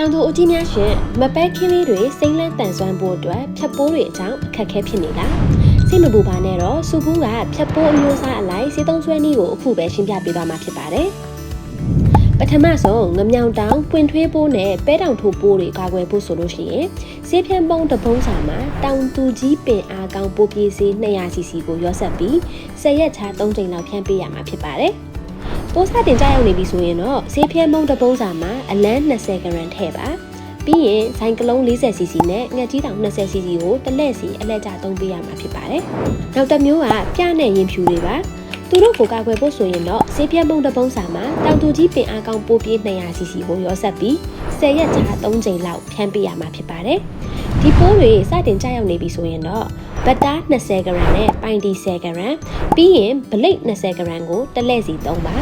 တောင်သူအကြီးများရှင်မပဲခင်းလေးတွေစိမ့်လန်းတန်ဆွမ်းဖို့အတွက်ဖြတ်ပိုးတွေအကြောင်းအခက်အခဲဖြစ်နေလားစိတ်မပူပါနဲ့တော့စူဘူးကဖြတ်ပိုးအမျိုးအစားအလိုက်စေးသုံးဆွဲနည်းကိုအခုပဲရှင်းပြပေးသွားမှာဖြစ်ပါတယ်ပထမဆုံးငမြောင်တောင်ပွင့်ထွေးပိုးနဲ့ပဲတောင်ထိုးပိုးတွေကာကွယ်ဖို့ဆိုလို့ရှိရင်ဆေးဖြန်းပုံးတစ်ပုံးစာမှာတောင်သူကြီးပင်အားကောင်းပိုးပြေးစေး 200cc ကိုရောဆက်ပြီး10ရက်ချ3ချိန်လောက်ဖြန်းပေးရမှာဖြစ်ပါတယ်ပိုးစတင်ကြရောက်နေပြီဆိုရင်တော့ဆေးဖြန်းပုံးတစ်ပုံးစာမှာအလန်း20 gr ထည့်ပါပြီးရင်ဇိုင်ကလုံး 40cc နဲ့ငှက်ကြီးတောင် 20cc ကိုတစ်လက်စီအလက်ကျသုံးပေးရမှာဖြစ်ပါတယ်နောက်တစ်မျိုးကပြနဲ့ရင်ဖြူတွေပါသူတို့ကိုကာကွယ်ဖို့ဆိုရင်တော့ဆေးဖြန်းပုံးတစ်ပုံးစာမှာတောင်သူကြီးပင်အားကောင်းပိုးပြေး 200cc ကိုရောဆက်ပြီး10ရက်ကြာ3ချိန်လောက်ဖြန်းပေးရမှာဖြစ်ပါတယ်ဒီပိုးတွေစတင်ကြရောက်နေပြီဆိုရင်တော့ဘတ်တာ20 gr နဲ့ပိုင်တီ10 gr ပြီးရင်ဗလိတ်20 gr ကိုတစ်လက်စီသုံးပါ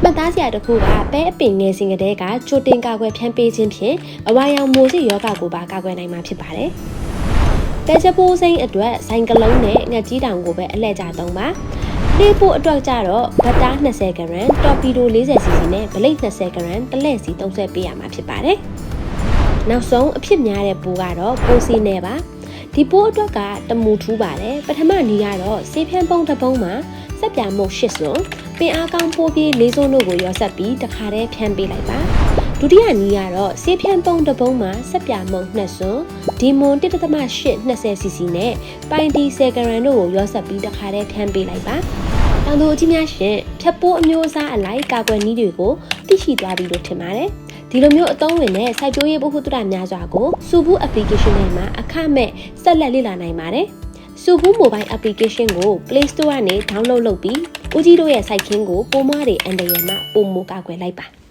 မှတ်သားစရာတစ်ခုကပဲအပင်ငယ်စဉ်ကတည်းကကြိုတင်ကာကွယ်ဖြန်းပေးခြင်းဖြင့်အဝါရောင်မိုးစစ်ရောဂါကိုပါကာကွယ်နိုင်မှာဖြစ်ပါတယ်ပဲချပိုးစိမ်းအတွက်ဇိုင်ကလုံးနဲ့ငှက်ကြီးတောင်ကိုပဲအလှည့်ကျသုံးပါလေပို့အတွက်ကြတော့ဘတ်တာ20 gr တော်ပီဒို 40cc နဲ့ဗလိတ်20 gr တစ်လက်စီသုံးဆွဲပေးရမှာဖြစ်ပါတယ်နောက်ဆုံးအဖြစ်များတဲ့ပိုးကတော့ပိုးစီးနေပါဒီပိုးအတွက်ကတမူထူးပါတယ်ပထမနီးကတော့ဆေးဖြန်းပုံးတစ်ပုံးမှာစက်ပြမုတ်8စွန်းပင်အားကောင်းပိုးပြေး4စွန်းတို့ကိုရောဆက်ပြီးတခါတည်းဖြန်းပေးလိုက်ပါဒုတိယနီးကတော့ဆေးဖြန်းပုံးတစ်ပုံးမှာစက်ပြမုတ်2စွန်းဒီမွန် 1.8 20cc နဲ့ပိုင်တီ10 gr တို့ကိုရောဆက်ပြီးတခါတည်းဖြန်းပေးလိုက်ပါတောင်သူအကြီးများရှင်ဖြတ်ပိုးအမျိုးအစားအလိုက်ကာကွယ်နည်းတွေကိုသိရှိသွားပြီလို့ထင်ပါတယ်ဒီလိုမျိုးအသုံးဝင်တဲ့စိုက်ပျိုးရေးဗဟုသုတများစွာကိုစူဘူး application ထဲမှာအခမဲ့ဆက်လက်လေ့လာနိုင်ပါတယ်စူဘူး mobile application ကို Play Store ကနေ download လုပ်ပြီးဦးကြီးတို့ရဲ့ site ခင်းကိုပိုးမွားတွေအန်တရယ်မှပုံမကာကွယ်လိုက်ပါ